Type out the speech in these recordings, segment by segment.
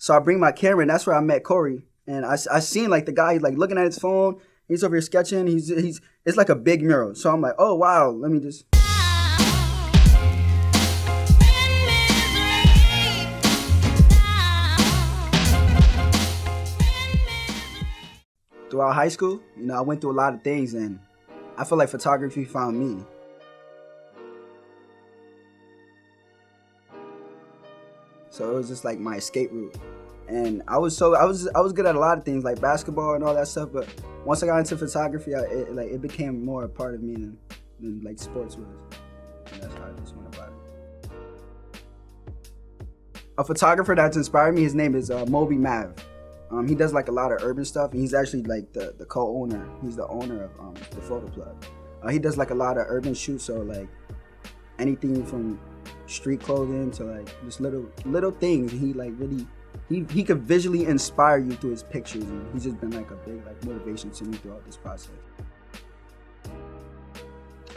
So I bring my camera, and that's where I met Corey. And I seen like the guy, he's like looking at his phone. He's over here sketching. He's it's like a big mural. So I'm like, oh wow, let me just. Throughout high school, I went through a lot of things, and I feel like photography found me. So it was just like my escape route. And I was good at a lot of things like basketball and all that stuff, but once I got into photography, it became more a part of me than like sports was. And that's how I just went about it. A photographer that's inspired me, his name is Moby Mav. He does like a lot of urban stuff, and he's actually like the co-owner. He's the owner of the Photo Plug. He does like a lot of urban shoots, so like anything from street clothing to like just little things. And he like really he could visually inspire you through his pictures, and he's just been like a big like motivation to me throughout this process.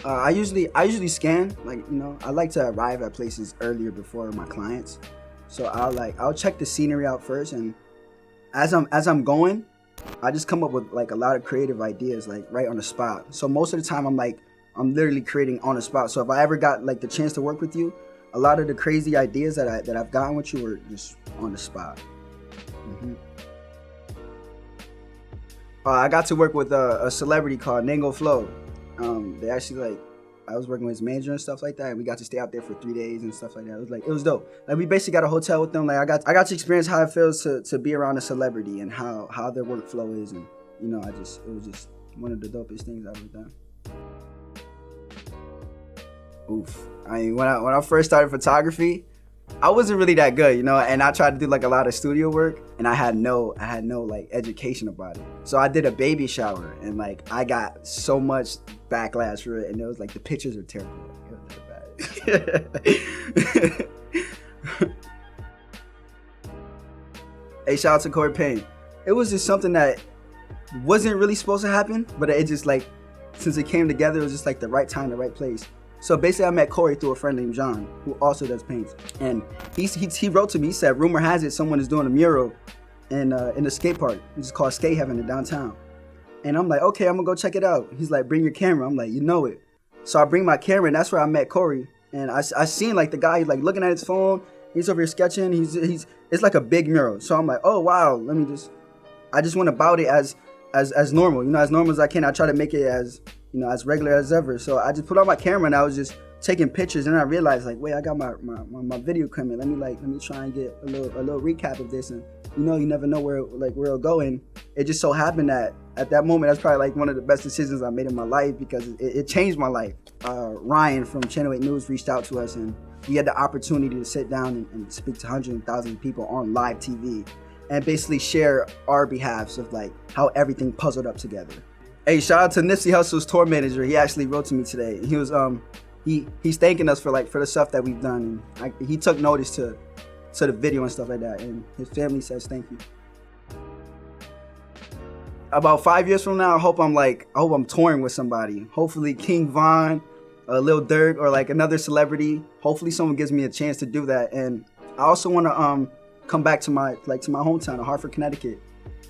I usually scan, like I like to arrive at places earlier before my clients, so I'll check the scenery out first, and as I'm going, I just come up with like a lot of creative ideas like right on the spot. So most of the time I'm literally creating on the spot. So if I ever got like the chance to work with you, a lot of the crazy ideas that I've gotten with you were just on the spot. Mm-hmm. I got to work with a celebrity called Nango Flow. They actually I was working with his manager and stuff like that, and we got to stay out there for 3 days and stuff like that. It was dope. Like we basically got a hotel with them. Like I got to experience how it feels to be around a celebrity and how their workflow is, and it was just one of the dopest things I've ever done. Oof. I mean, when I first started photography, I wasn't really that good, and I tried to do like a lot of studio work, and I had no like education about it. So I did a baby shower, and like I got so much backlash for it, and it was like the pictures are terrible. It was bad. Hey, shout out to Corey Payne. It was just something that wasn't really supposed to happen, but it just like, since it came together, it was just like the right time, the right place. So basically I met Corey through a friend named John, who also does paints. And he wrote to me, he said, rumor has it someone is doing a mural in the skate park. It's called Skate Heaven in downtown. And I'm like, okay, I'm gonna go check it out. He's like, bring your camera. I'm like, you know it. So I bring my camera, and that's where I met Corey. And I seen like the guy, he's like looking at his phone. He's over here sketching. It's like a big mural. So I'm like, oh wow, I just went about it as normal, as normal as I can. I try to make it as regular as ever. So I just put on my camera, and I was just taking pictures, and I realized like, wait, I got my video equipment. Let me try and get a little recap of this, and you never know where it'll go. And it just so happened that at that moment, that's probably like one of the best decisions I made in my life, because it changed my life. Ryan from Channel 8 News reached out to us, and we had the opportunity to sit down and speak to hundreds of thousands of people on live TV, and basically share our behalves of like how everything puzzled up together. Hey, shout out to Nipsey Hussle's tour manager. He actually wrote to me today. He was he's thanking us for the stuff that we've done, and he took notice to the video and stuff like that, and his family says thank you. About 5 years from now, I hope I'm touring with somebody. Hopefully King Von, Lil Durk, or like another celebrity. Hopefully someone gives me a chance to do that. And I also want to come back to my hometown of Hartford, Connecticut,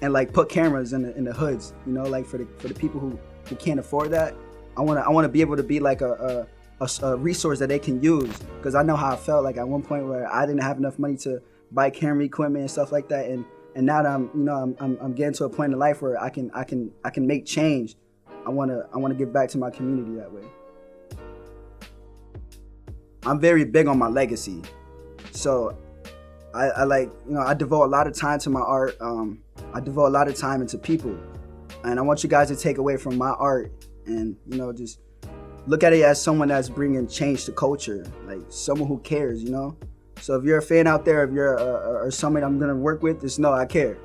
and like put cameras in the hoods, like for the people who can't afford that. I want to be able to be like a resource that they can use, because I know how I felt like at one point where I didn't have enough money to buy camera equipment and stuff like that, and now that I'm getting to a point in life where I can make change. I want to give back to my community that way. I'm very big on my legacy, so I devote a lot of time to my art. I devote a lot of time into people, and I want you guys to take away from my art and just look at it as someone that's bringing change to culture, like someone who cares. So if you're a fan out there, if you're or someone I'm gonna work with, just know I care.